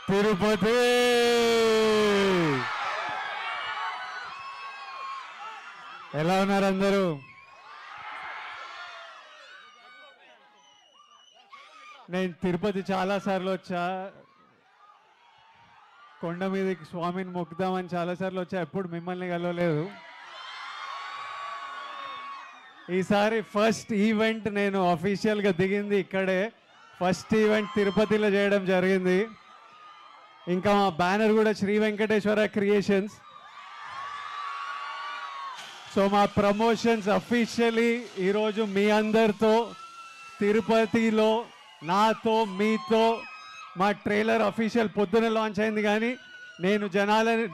తిరుపతి. ఎలా ఉన్నారు అందరూ? నేను తిరుపతి చాలాసార్లు వచ్చా. కొండ మీదకి స్వామిని మొక్కుదామని చాలాసార్లు వచ్చా, ఎప్పుడు మిమ్మల్ని కలవలేదు. ఈసారి ఫస్ట్ ఈవెంట్ నేను అఫీషియల్గా దిగింది ఇక్కడే. ఫస్ట్ ఈవెంట్ తిరుపతిలో చేయడం జరిగింది. ఇంకా మా బ్యానర్ కూడా శ్రీ వెంకటేశ్వర క్రియేషన్స్. సో మా ప్రమోషన్స్ అఫీషియలీ ఈరోజు మీ అందరితో తిరుపతిలో నాతో మీతో. మా ట్రైలర్ అఫీషియల్ పొద్దున లాంచ్ అయింది, కానీ నేను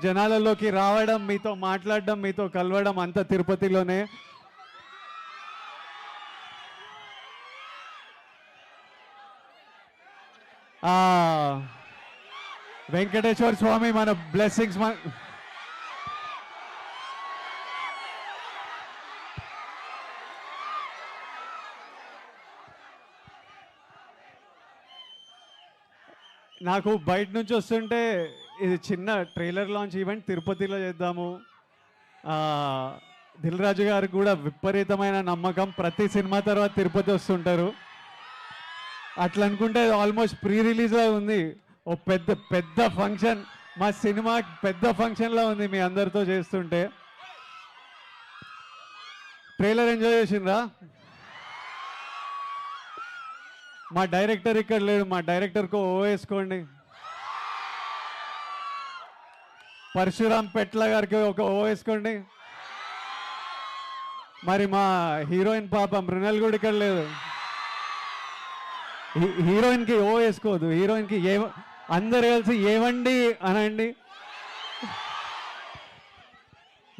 జనాలలోకి రావడం, మీతో మాట్లాడడం, మీతో కలవడం అంతా తిరుపతిలోనే. వెంకటేశ్వర స్వామి మన బ్లెస్సింగ్స్ నాకు బయట నుంచి వస్తుంటే ఇది చిన్న ట్రైలర్ లాంచ్ ఈవెంట్ తిరుపతిలో చేద్దాము. దిల్ రాజు గారికి కూడా విపరీతమైన నమ్మకం, ప్రతి సినిమా తర్వాత తిరుపతి వస్తుంటారు. అట్లా అనుకుంటే ఆల్మోస్ట్ ప్రీ రిలీజ్లా ఉంది. ఓ పెద్ద పెద్ద ఫంక్షన్, మా సినిమా పెద్ద ఫంక్షన్లా ఉంది మీ అందరితో చేస్తుంటే. ట్రైలర్ ఎంజాయ్ చేసిండ్రా? మా డైరెక్టర్ ఇక్కడ లేడు, మా డైరెక్టర్కు ఓ వేసుకోండి. పరశురామ్ పెట్ల గారికి ఒక ఓ వేసుకోండి. మరి మా హీరోయిన్ పాప మృణల్ కూడా ఇక్కడ లేదు. హీరోయిన్కి ఓ వేసుకోవద్దు, హీరోయిన్కి అందరు కలిసి ఏమండి అనండి.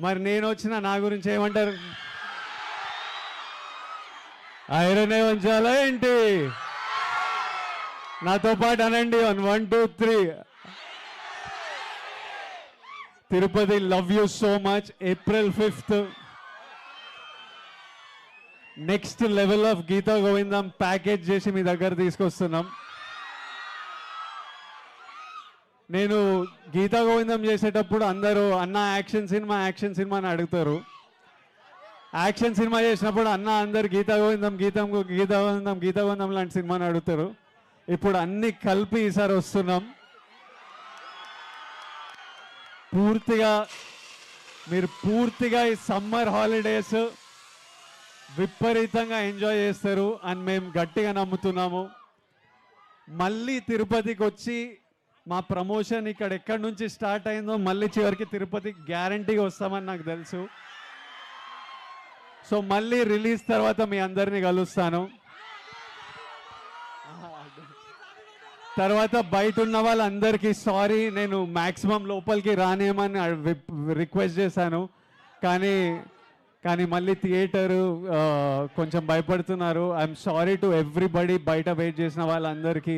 మరి నేను వచ్చిన నా గురించి ఏమంటారు? ఐరనే ఉంచాలా ఏంటి? నాతో పాటు అనండి. 1 2 3. Tirupati, love you so much. April 5th next level of Geetha Govindam package చేసి మీ దగ్గర తీసుకొస్తున్నాం. నేను గీతా గోవిందం చేసేటప్పుడు అందరూ అన్న యాక్షన్ సినిమా అని అడుగుతారు. యాక్షన్ సినిమా చేసినప్పుడు అన్న అందరు గీతా గోవిందం లాంటి సినిమాని అడుగుతారు. ఇప్పుడు అన్ని కలిపి ఈసారి వస్తున్నాం. మీరు పూర్తిగా ఈ సమ్మర్ హాలిడేస్ విపరీతంగా ఎంజాయ్ చేస్తారు అని మేము గట్టిగా నమ్ముతున్నాము. మళ్ళీ తిరుపతికి వచ్చి మా ప్రమోషన్ ఇక్కడ ఎక్కడి నుంచి స్టార్ట్ అయిందో మళ్ళీ చివరికి తిరుపతికి గ్యారంటీగా వస్తామని నాకు తెలుసు. సో మళ్ళీ రిలీజ్ తర్వాత మీ అందరినీ కలుస్తాను. తర్వాత బయట ఉన్న వాళ్ళందరికీ సారీ, నేను మ్యాక్సిమం లోపలికి రానేమని రిక్వెస్ట్ చేశాను, కానీ మళ్ళీ థియేటరు కొంచెం భయపడుతున్నారు. ఐఎమ్ సారీ టు ఎవ్రీబడి, బయట వెయిట్ చేసిన వాళ్ళందరికీ.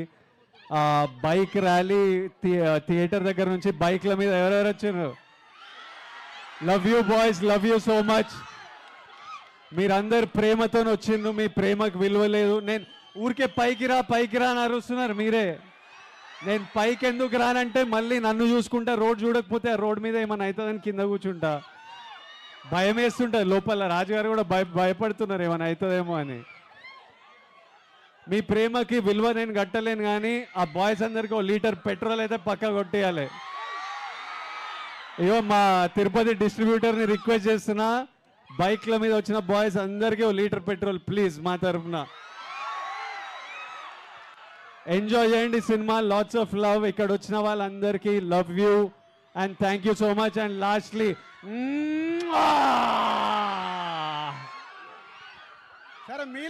బైక్ ర్యాలీ థియేటర్ దగ్గర నుంచి బైక్ల మీద ఎవరెవరు వచ్చారు? Love you boys, love you so much. మీరందరు ప్రేమతో వచ్చిండ్రు, మీ ప్రేమకు విలువ లేదు. నేను ఊరికే పైకి రా అని అరుస్తున్నారు మీరే. నేను పైకి ఎందుకు రానంటే మళ్ళీ నన్ను చూసుకుంటా, రోడ్ చూడకపోతే ఆ రోడ్ మీద ఏమైనా అవుతుందని కింద కూర్చుంటా. భయం వేస్తుంటుంది లోపల. రాజుగారు కూడా భయపడుతున్నారు ఏమైనా అవుతుందేమో అని. మీ ప్రేమకి విలువ నేను కట్టలేను, కానీ ఆ బాయ్స్ అందరికీ 1 లీటర్ పెట్రోల్ అయితే పక్కా కొట్టేయాలి. అయ్యో మా తిరుపతి డిస్ట్రిబ్యూటర్ని రిక్వెస్ట్ చేస్తున్నా, బైక్ల మీద వచ్చిన బాయ్స్ అందరికీ 1 లీటర్ పెట్రోల్ ప్లీజ్ మా తరఫున. ఎంజాయ్ చేయండి సినిమా. Lots of love. ఇక్కడ వచ్చిన వాళ్ళందరికీ love you and thank you so much. And lastly సరే మీలో